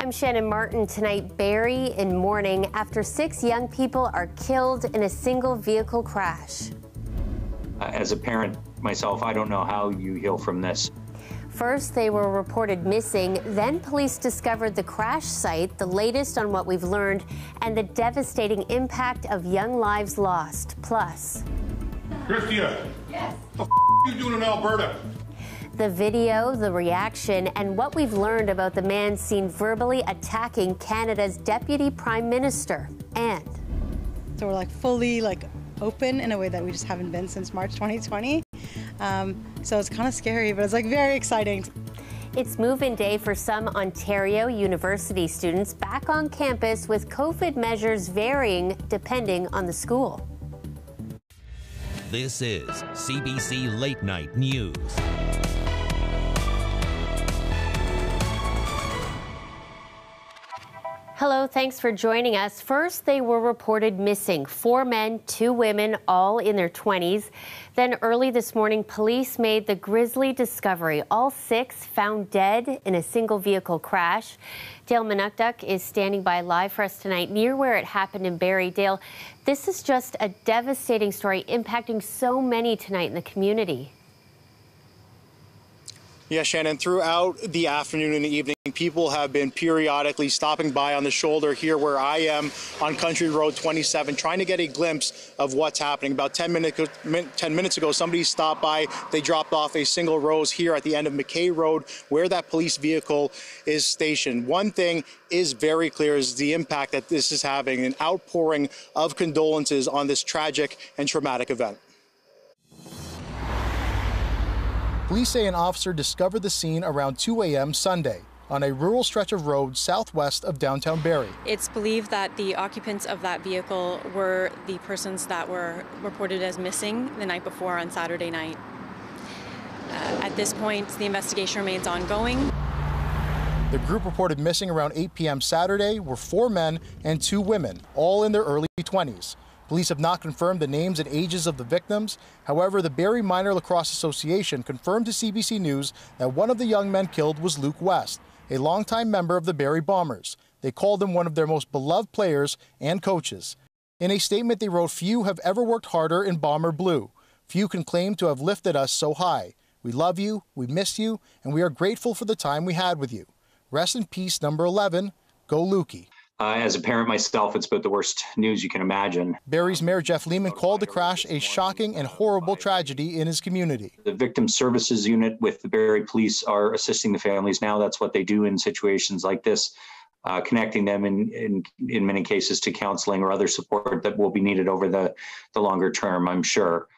I'm Shannon Martin. Tonight, Barrie in mourning after 6 young people are killed in a single vehicle crash. As a parent myself, I don't know how you heal from this. First, they were reported missing. Then police discovered the crash site, the latest on what we've learned, and the devastating impact of young lives lost. Plus, Christia, yes. What the are you doing in Alberta? The video, the reaction, and what we've learned about the man seen verbally attacking Canada's Deputy Prime Minister. And so we're fully open in a way that we just haven't been since March 2020. So it's kind of scary, but it's very exciting. It's move-in day for some Ontario University students back on campus, with COVID measures varying depending on the school. This is CBC Late Night News. Hello, thanks for joining us. First, they were reported missing. 4 men, 2 women, all in their 20s. Then early this morning, police made the grisly discovery. All 6 found dead in a single vehicle crash. Dale Manukduk is standing by live for us tonight near where it happened in Barrie. Dale, this is just a devastating story impacting so many tonight in the community. Yeah, Shannon, throughout the afternoon and the evening, people have been periodically stopping by on the shoulder here where I am on Country Road 27, trying to get a glimpse of what's happening. About 10 minutes ago, somebody stopped by. They dropped off a single rose here at the end of McKay Road, where that police vehicle is stationed. One thing is very clear is the impact that this is having, an outpouring of condolences on this tragic and traumatic event. Police say an officer discovered the scene around 2 a.m. Sunday on a rural stretch of road southwest of downtown Barrie. It's believed that the occupants of that vehicle were the persons that were reported as missing the night before on Saturday night. At this point, the investigation remains ongoing. The group reported missing around 8 p.m. Saturday were 4 men and 2 women, all in their early 20s. Police have not confirmed the names and ages of the victims. However, the Barrie Minor Lacrosse Association confirmed to CBC News that one of the young men killed was Luke West, a longtime member of the Barrie Bombers. They called him one of their most beloved players and coaches. In a statement they wrote, "Few have ever worked harder in Bomber Blue. Few can claim to have lifted us so high. We love you, we miss you, and we are grateful for the time we had with you. Rest in peace, number 11. Go Lukey." As a parent myself, it's about the worst news you can imagine. Barrie's Mayor Jeff Lehman called the crash a shocking and horrible tragedy in his community. The Victim Services Unit with the Barrie Police are assisting the families now. That's what they do in situations like this, connecting them in many cases to counseling or other support that will be needed over the longer term, I'm sure.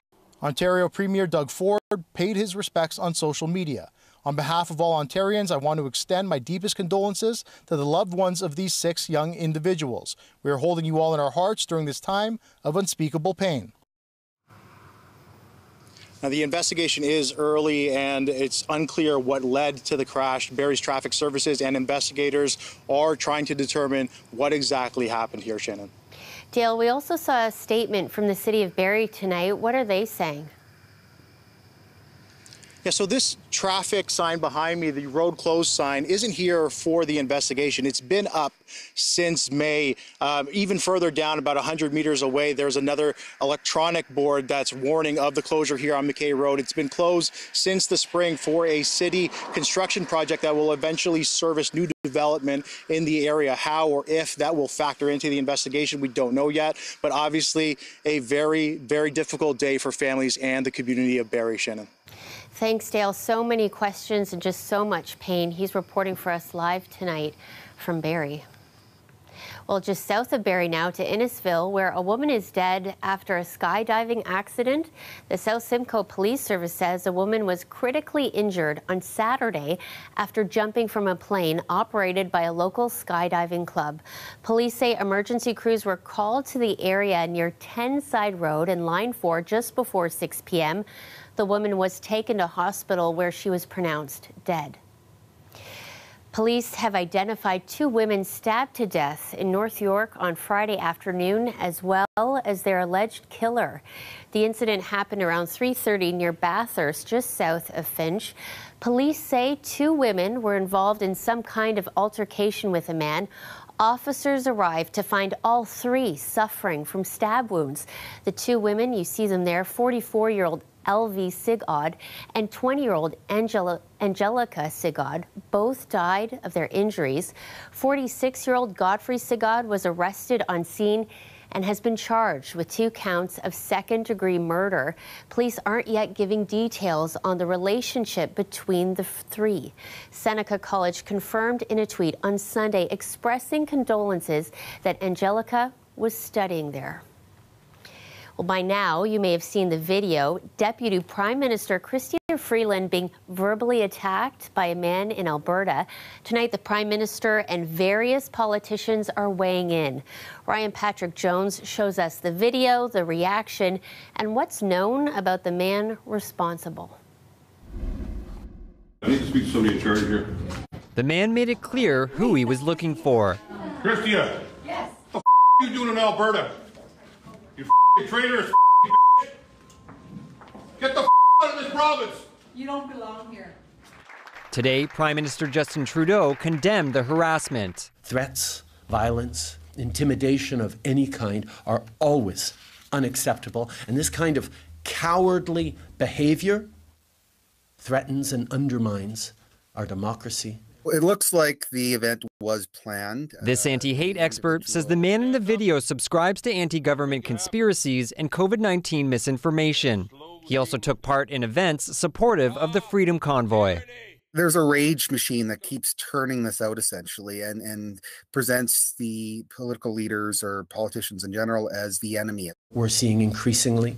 Ontario Premier Doug Ford paid his respects on social media. On behalf of all Ontarians, I want to extend my deepest condolences to the loved ones of these 6 young individuals. We are holding you all in our hearts during this time of unspeakable pain. Now, the investigation is early and it's unclear what led to the crash. Barrie's traffic services and investigators are trying to determine what exactly happened here, Shannon. Dale, we also saw a statement from the city of Barrie tonight. What are they saying? Yeah, so this traffic sign behind me, the road closed sign, isn't here for the investigation. It's been up since May. Even further down, about 100 meters away, there's another electronic board that's warning of the closure here on McKay Road. It's been closed since the spring for a city construction project that will eventually service new development in the area. How or if that will factor into the investigation, we don't know yet. But obviously, a very, very difficult day for families and the community of Barrie, Shannon. Thanks, Dale. So many questions and just so much pain. He's reporting for us live tonight from Barrie. Well, just south of Barrie now to Innisfil, where a woman is dead after a skydiving accident. The South Simcoe Police Service says a woman was critically injured on Saturday after jumping from a plane operated by a local skydiving club. Police say emergency crews were called to the area near Tenside Road and Line 4 just before 6 p.m. The woman was taken to hospital where she was pronounced dead. Police have identified 2 women stabbed to death in North York on Friday afternoon, as well as their alleged killer. The incident happened around 3:30 near Bathurst, just south of Finch. Police say 2 women were involved in some kind of altercation with a man. Officers arrived to find all 3 suffering from stab wounds. The 2 women, you see them there, 44-year-old LV Sigod and 20-year-old Angelica Sigod, both died of their injuries. 46-year-old Godfrey Sigod was arrested on scene and has been charged with 2 counts of second-degree murder. Police aren't yet giving details on the relationship between the 3. Seneca College confirmed in a tweet on Sunday expressing condolences that Angelica was studying there. Well, by now, you may have seen the video. Deputy Prime Minister Chrystia Freeland being verbally attacked by a man in Alberta. Tonight, the Prime Minister and various politicians are weighing in. Ryan Patrick Jones shows us the video, the reaction, and what's known about the man responsible. I need to speak to somebody in charge here. The man made it clear who he was looking for. Chrystia! Yes? What the are you doing in Alberta? You traitorous bitch! Get the out of this province! You don't belong here. Today, Prime Minister Justin Trudeau condemned the harassment. Threats, violence, intimidation of any kind are always unacceptable, and this kind of cowardly behavior threatens and undermines our democracy. It looks like the event was planned. This anti-hate expert says the man in the video subscribes to anti-government conspiracies and COVID-19 misinformation. He also took part in events supportive of the Freedom Convoy. There's a rage machine that keeps turning this out, essentially, and presents the political leaders or politicians in general as the enemy. We're seeing increasingly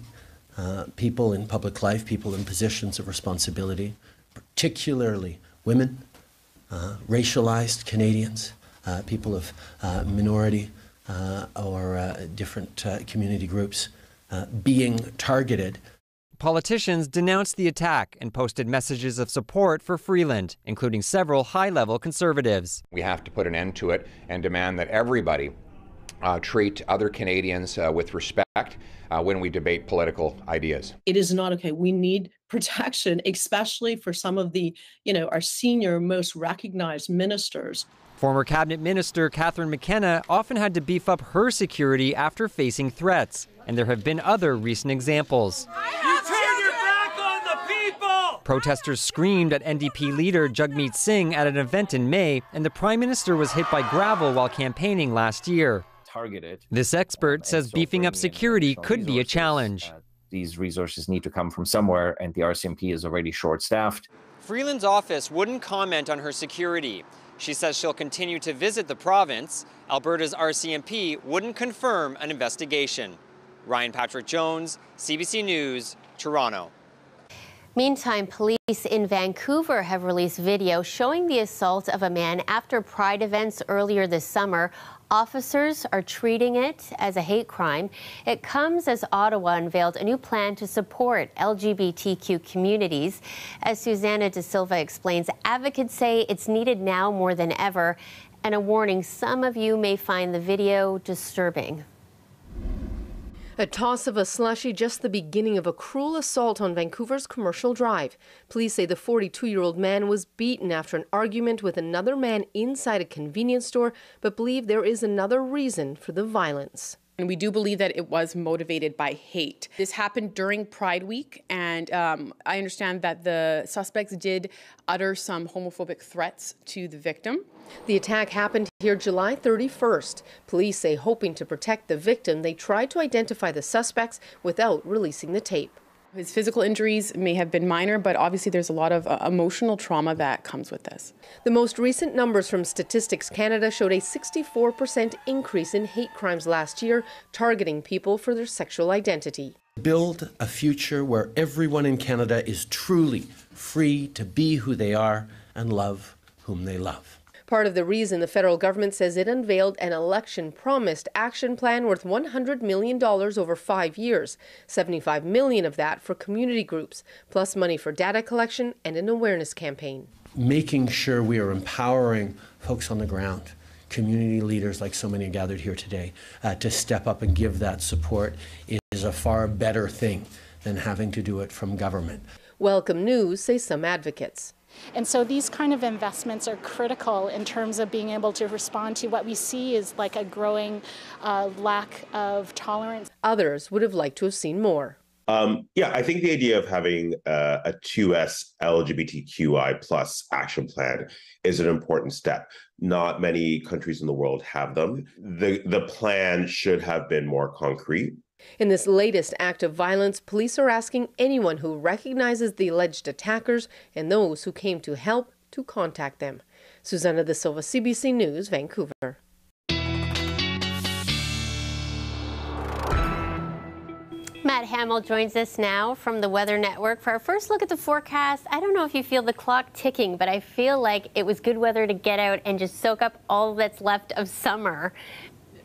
people in public life, people in positions of responsibility, particularly women, racialized Canadians, people of minority or different community groups being targeted. Politicians denounced the attack and posted messages of support for Freeland, including several high-level Conservatives. We have to put an end to it and demand that everybody treat other Canadians with respect when we debate political ideas. It is not okay. We need protection, especially for some of the, our senior, most recognized ministers. Former Cabinet Minister Catherine McKenna often had to beef up her security after facing threats, and there have been other recent examples. You turn your back on the people! Protesters screamed at NDP leader Jagmeet Singh at an event in May, and the Prime Minister was hit by gravel while campaigning last year. This expert says beefing up security could be a challenge. These resources need to come from somewhere, and the RCMP is already short-staffed. Freeland's office wouldn't comment on her security. She says she'll continue to visit the province. Alberta's RCMP wouldn't confirm an investigation. Ryan Patrick Jones, CBC News, Toronto. Meantime, police in Vancouver have released video showing the assault of a man after Pride events earlier this summer. Officers are treating it as a hate crime. It comes as Ottawa unveiled a new plan to support LGBTQ communities. As Susanna De Silva explains, advocates say it's needed now more than ever. And a warning, some of you may find the video disturbing. A toss of a slushie, just the beginning of a cruel assault on Vancouver's Commercial Drive. Police say the 42-year-old man was beaten after an argument with another man inside a convenience store, but believe there is another reason for the violence. And we do believe that it was motivated by hate. This happened during Pride Week, and I understand that the suspects did utter some homophobic threats to the victim. The attack happened here July 31st. Police say, hoping to protect the victim, they tried to identify the suspects without releasing the tape. His physical injuries may have been minor, but obviously there's a lot of emotional trauma that comes with this. The most recent numbers from Statistics Canada showed a 64% increase in hate crimes last year, targeting people for their sexual identity. Build a future where everyone in Canada is truly free to be who they are and love whom they love. Part of the reason the federal government says it unveiled an election-promised action plan worth $100 million over 5 years, $75 million of that for community groups, plus money for data collection and an awareness campaign. Making sure we are empowering folks on the ground, community leaders like so many gathered here today, to step up and give that support is a far better thing than having to do it from government. Welcome news, say some advocates. And so these kind of investments are critical in terms of being able to respond to what we see is like a growing lack of tolerance. Others would have liked to have seen more. Yeah, I think the idea of having a 2S LGBTQI plus action plan is an important step. Not many countries in the world have them. The plan should have been more concrete. In this latest act of violence, police are asking anyone who recognizes the alleged attackers and those who came to help to contact them. Susanna De Silva, CBC News, Vancouver. Matt Hamill joins us now from the Weather Network for our first look at the forecast. I don't know if you feel the clock ticking, but I feel like it was good weather to get out and just soak up all that's left of summer.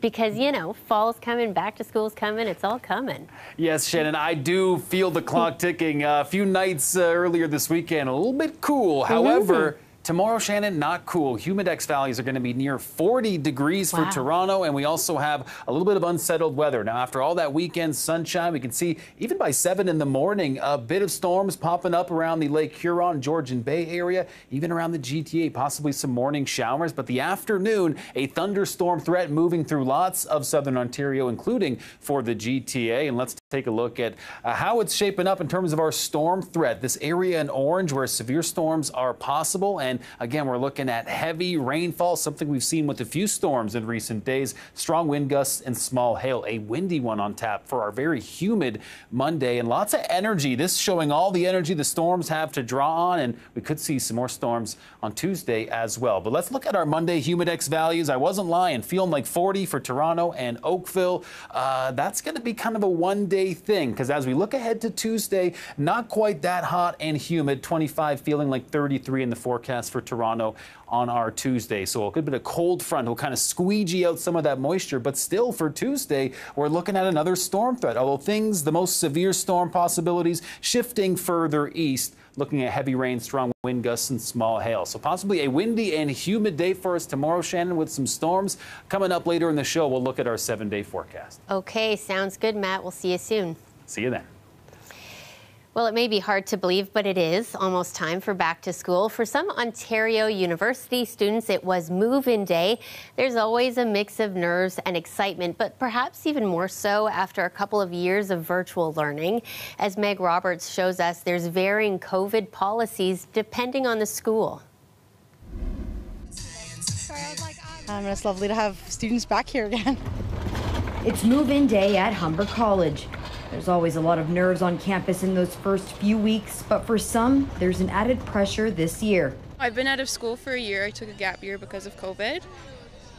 Because, you know, fall's coming, back to school's coming, it's all coming. Yes, Shannon, I do feel the clock ticking. A few nights earlier this weekend, a little bit cool. However, tomorrow, Shannon, not cool. Humidex values are going to be near 40 degrees for Toronto, and we also have a little bit of unsettled weather. Now, after all that weekend sunshine, we can see even by 7 in the morning, a bit of storms popping up around the Lake Huron, Georgian Bay area, even around the GTA, possibly some morning showers. But the afternoon, a thunderstorm threat moving through lots of southern Ontario, including for the GTA. And let's take a look at how it's shaping up in terms of our storm threat. This area in orange where severe storms are possible. And again, we're looking at heavy rainfall, something we've seen with a few storms in recent days, strong wind gusts and small hail, a windy one on tap for our very humid Monday, and lots of energy. This showing all the energy the storms have to draw on, and we could see some more storms on Tuesday as well. But let's look at our Monday Humidex values. I wasn't lying, feeling like 40 for Toronto and Oakville. That's going to be kind of a one-day thing, because as we look ahead to Tuesday, not quite that hot and humid, 25 feeling like 33 in the forecast for Toronto on our Tuesday. So a good bit of cold front will kind of squeegee out some of that moisture, but still for Tuesday, we're looking at another storm threat. Although the most severe storm possibilities shifting further east, looking at heavy rain, strong wind gusts, and small hail. So possibly a windy and humid day for us tomorrow, Shannon, with some storms. Coming up later in the show, we'll look at our 7-day forecast. Okay, sounds good, Matt. We'll see you soon. See you then. Well, it may be hard to believe, but it is almost time for back to school. For some Ontario University students, it was move-in day. There's always a mix of nerves and excitement, but perhaps even more so after a couple of years of virtual learning. As Meg Roberts shows us, there's varying COVID policies depending on the school. It's lovely to have students back here again. It's move-in day at Humber College. There's always a lot of nerves on campus in those first few weeks, but for some, there's an added pressure this year. I've been out of school for a year. I took a gap year because of COVID,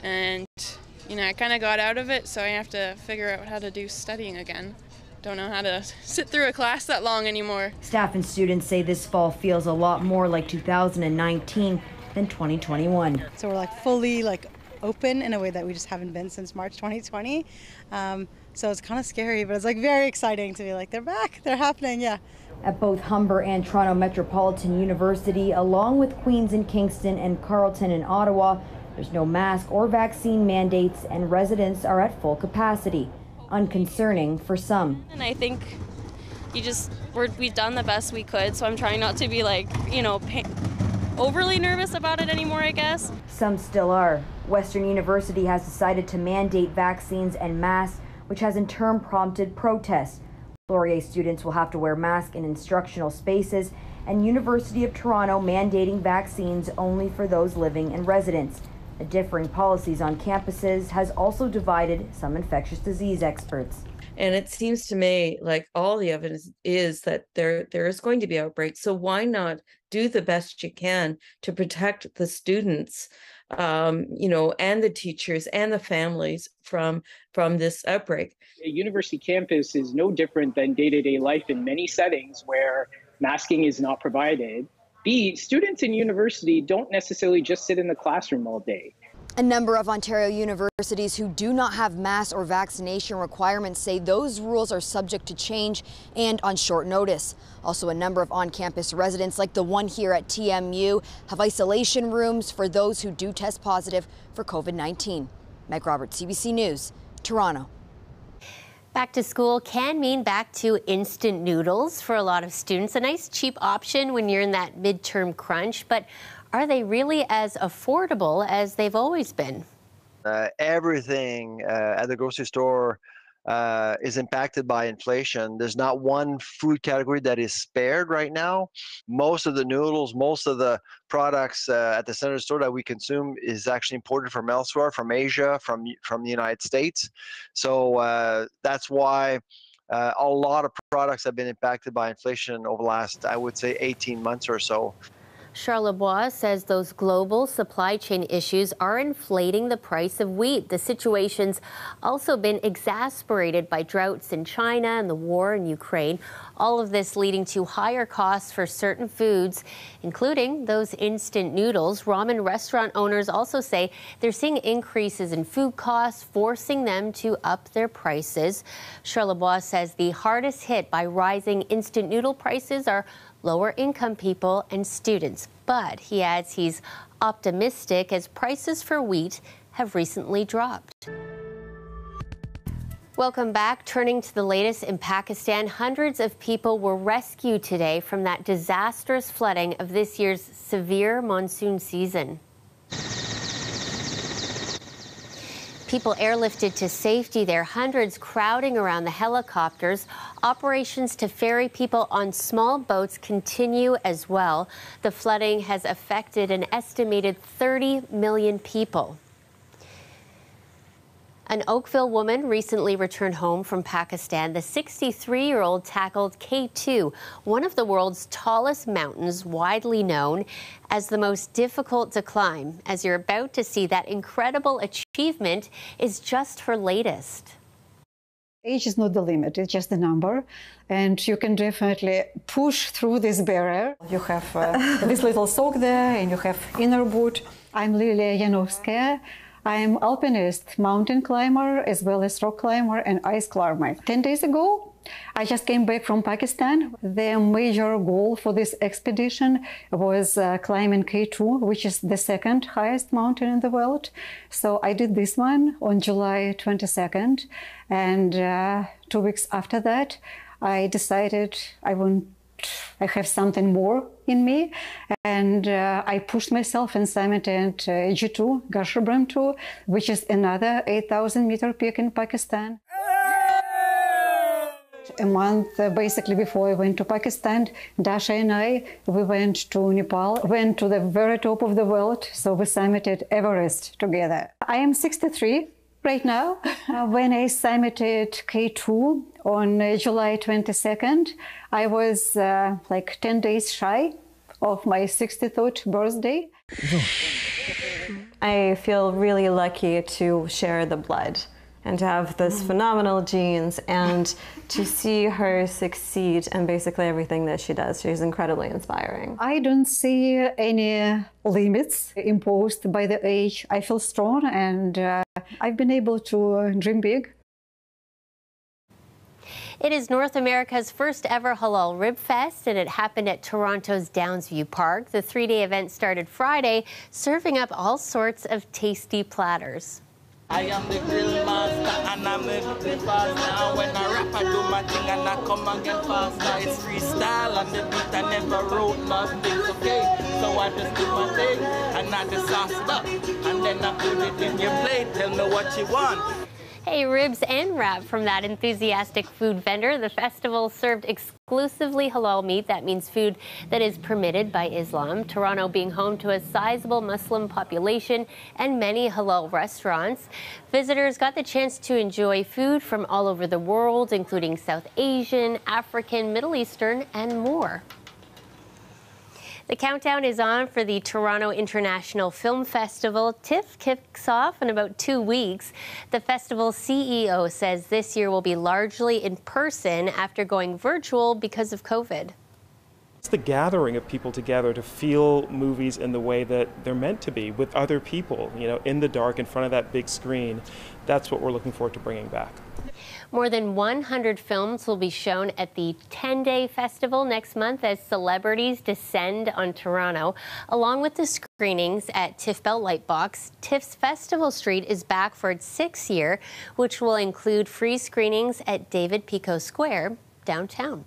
and I kind of got out of it, so I have to figure out how to do studying again. Don't know how to sit through a class that long anymore. Staff and students say this fall feels a lot more like 2019 than 2021. So we're fully open in a way that we just haven't been since March 2020. So it's kind of scary, but it's very exciting to be they're back, they're happening, yeah. At both Humber and Toronto Metropolitan University, along with Queen's in Kingston and Carleton in Ottawa, there's no mask or vaccine mandates, and residents are at full capacity. Unconcerning for some. And I think we've done the best we could, so I'm trying not to be overly nervous about it anymore, I guess. Some still are. Western University has decided to mandate vaccines and masks, which has in turn prompted protests. Laurier students will have to wear masks in instructional spaces, and University of Toronto mandating vaccines only for those living in residence. The differing policies on campuses has also divided some infectious disease experts. And it seems to me like all the evidence is that there is going to be outbreaks. So why not do the best you can to protect the students, and the teachers and the families from this outbreak? A university campus is no different than day-to-day life in many settings where masking is not provided B, students in university don't necessarily just sit in the classroom all day. A number of Ontario universities who do not have mask or vaccination requirements say those rules are subject to change and on short notice. Also, a number of on-campus residents, like the one here at TMU, have isolation rooms for those who do test positive for COVID-19. Meg Roberts, CBC News, Toronto. Back to school can mean back to instant noodles for a lot of students. A nice cheap option when you're in that midterm crunch, but are they really as affordable as they've always been? Everything at the grocery store is impacted by inflation. There's not one food category that is spared right now. Most of the noodles, most of the products at the center store that we consume is actually imported from elsewhere, from Asia, from the United States. So that's why a lot of products have been impacted by inflation over the last, I would say, 18 months or so. Charlebois says those global supply chain issues are inflating the price of wheat. The situation's also been exacerbated by droughts in China and the war in Ukraine. All of this leading to higher costs for certain foods, including those instant noodles. Ramen restaurant owners also say they're seeing increases in food costs, forcing them to up their prices. Charlebois says the hardest hit by rising instant noodle prices are lower income people and students. But he adds he's optimistic as prices for wheat have recently dropped. Welcome back. Turning to the latest in Pakistan, hundreds of people were rescued today from that disastrous flooding of this year's severe monsoon season. People airlifted to safety there, hundreds crowding around the helicopters. Operations to ferry people on small boats continue as well. The flooding has affected an estimated 30 million people. An Oakville woman recently returned home from Pakistan. The 63-year-old tackled K2, one of the world's tallest mountains, widely known as the most difficult to climb. As you're about to see, that incredible achievement is just her latest. Age is not the limit, it's just the number. And you can definitely push through this barrier. You have this little sock there, and you have inner boot. I'm Lilia Yanovskaya. I'm alpinist, mountain climber, as well as rock climber and ice climber. 10 days ago, I just came back from Pakistan. The major goal for this expedition was climbing K2, which is the second highest mountain in the world. So I did this one on July 22nd. And 2 weeks after that, I decided I have something more in me, and I pushed myself and summited G2, Gasherbrum 2, which is another 8,000-meter peak in Pakistan. A month basically before I went to Pakistan, Dasha and I, we went to Nepal, went to the very top of the world, so we summited Everest together. I am 63 right now. When I summited K2 on July 22nd, I was like 10 days shy of my 63rd birthday. I feel really lucky to share the blood and to have this phenomenal genes and to see her succeed in basically everything that she does. She's incredibly inspiring. I don't see any limits imposed by the age. I feel strong, and I've been able to dream big. It is North America's first ever Halal Rib Fest, and it happened at Toronto's Downsview Park. The 3-day event started Friday, serving up all sorts of tasty platters. I am the grill master and I'm moving fast now. When I rap, I do my thing and I come again faster. It's freestyle on the beat, I never wrote nothing, okay? So I just do my thing and I just sauce it up. And then I put it in your plate, tell me what you want. Hey, ribs and wrap from that enthusiastic food vendor. The festival served exclusively halal meat. That means food that is permitted by Islam. Toronto being home to a sizable Muslim population and many halal restaurants. Visitors got the chance to enjoy food from all over the world, including South Asian, African, Middle Eastern, and more. The countdown is on for the Toronto International Film Festival. TIFF kicks off in about 2 weeks. The festival's CEO says this year will be largely in person after going virtual because of COVID. It's the gathering of people together to feel movies in the way that they're meant to be, with other people, in the dark in front of that big screen. That's what we're looking forward to bringing back. More than 100 films will be shown at the 10-day festival next month as celebrities descend on Toronto. Along with the screenings at TIFF Bell Lightbox, TIFF's Festival Street is back for its 6th year, which will include free screenings at David Pico Square downtown.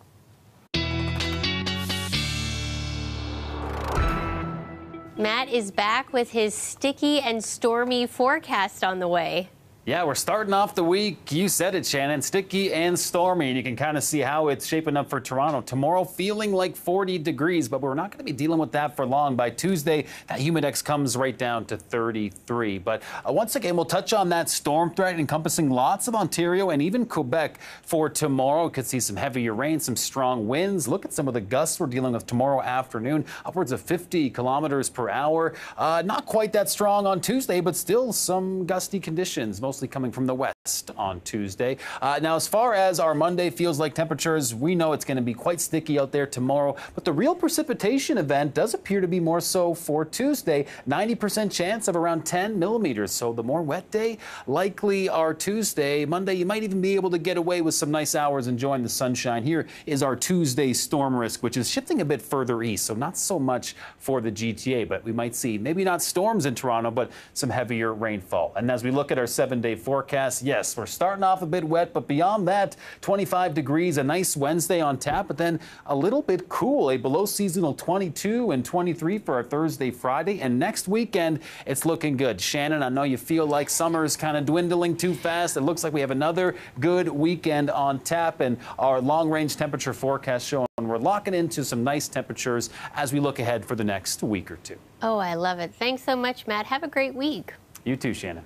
Matt is back with his sticky and stormy forecast on the way. Yeah, we're starting off the week, you said it, Shannon, sticky and stormy, and you can kind of see how it's shaping up for Toronto. Tomorrow feeling like 40 degrees, but we're not going to be dealing with that for long. By Tuesday, that humidex comes right down to 33. But once again, we'll touch on that storm threat encompassing lots of Ontario and even Quebec for tomorrow. Could see some heavier rain, some strong winds. Look at some of the gusts we're dealing with tomorrow afternoon, upwards of 50 kilometers per hour. Not quite that strong on Tuesday, but still some gusty conditions, mostly coming from the west on Tuesday. Now, as far as our Monday feels like temperatures, we know it's going to be quite sticky out there tomorrow, but the real precipitation event does appear to be more so for Tuesday. 90% chance of around 10 millimeters. So the more wet day, likely our Tuesday. Monday, you might even be able to get away with some nice hours enjoying the sunshine. Here is our Tuesday storm risk, which is shifting a bit further east, so not so much for the GTA, but we might see maybe not storms in Toronto, but some heavier rainfall. And as we look at our 7-day forecast, yes, we're starting off a bit wet, but beyond that, 25 degrees, a nice Wednesday on tap, but then a little bit cool, a below seasonal 22 and 23 for our Thursday, Friday, and next weekend, it's looking good. Shannon, I know you feel like summer's kind of dwindling too fast. It looks like we have another good weekend on tap, and our long-range temperature forecast showing we're locking into some nice temperatures as we look ahead for the next week or two. Oh, I love it. Thanks so much, Matt. Have a great week. You too, Shannon.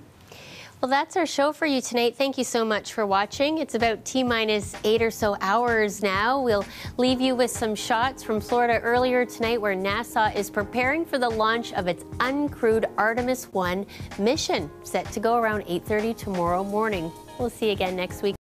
Well, that's our show for you tonight. Thank you so much for watching. It's about T-minus 8 or so hours now. We'll leave you with some shots from Florida earlier tonight where NASA is preparing for the launch of its uncrewed Artemis 1 mission, set to go around 8:30 tomorrow morning. We'll see you again next week.